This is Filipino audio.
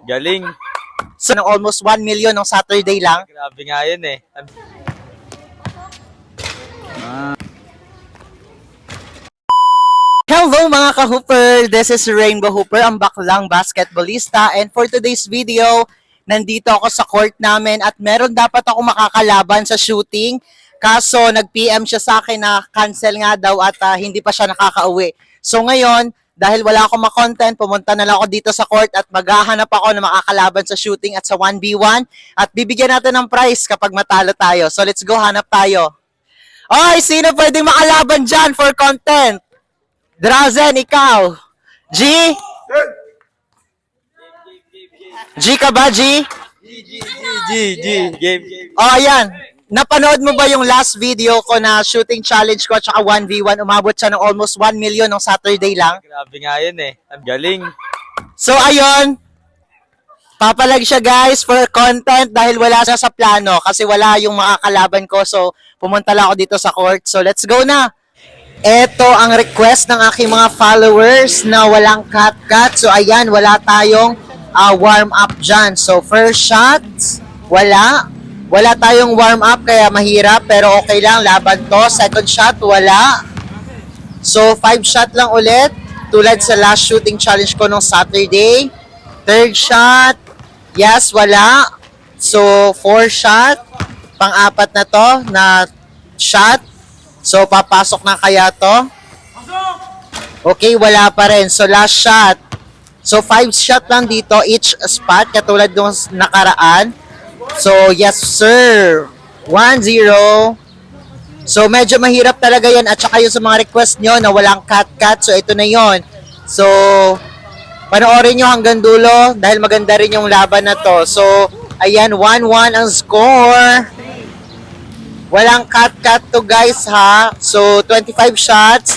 Galing. So, ng almost 1 million ng Saturday lang. Grabe nga yun eh. Hello mga ka-hooper! This is Rainbow Hooper, ang baklang basketballista. And for today's video, nandito ako sa court namin at meron dapat ako makakalaban sa shooting. Kaso nag-PM siya sa akin na cancel nga daw at hindi pa siya nakakauwi. So ngayon, dahil wala akong ma-content, pumunta na lang ako dito sa court at maghahanap ako na makakalaban sa shooting at sa 1v1. At bibigyan natin ng prize kapag matalo tayo. So let's go, hanap tayo. Oy, sino pwedeng makalaban dyan for content? Drazen, ikaw. G? G ka ba, G? G. Game. Oh, ayan. Napanood mo ba yung last video ko na shooting challenge ko at saka 1v1? Umabot siya ng almost 1 million ng Saturday lang. Grabe nga yun eh. Ang galing. So, ayun. Papalag siya guys for content dahil wala siya sa plano kasi wala yung makakalaban ko. So, pumunta lang ako dito sa court. So, let's go na. Ito ang request ng aking mga followers na walang cut-cut. So, ayan, wala tayong warm-up dyan. So, first shot, wala. Wala tayong warm-up kaya mahirap pero okay lang, laban to. Second shot, wala. So, 5 shot lang ulit tulad sa last shooting challenge ko nung Saturday. Third shot, yes, wala. So, 4 shot. Pang-apat na to na shot. So, papasok na kaya to? Okay, wala pa rin. So, last shot. So, 5 shot lang dito, each spot, katulad nung nakaraan. So, yes, sir. 1-0. So, medyo mahirap talaga yan. At saka yung sa mga request nyo na walang cut-cut. So, ito na yon. So, panoorin nyo hanggang dulo dahil maganda rin yung laban na to. So, ayan, 1-1 ang score. Walang cut-cut to guys ha. So, 25 shots.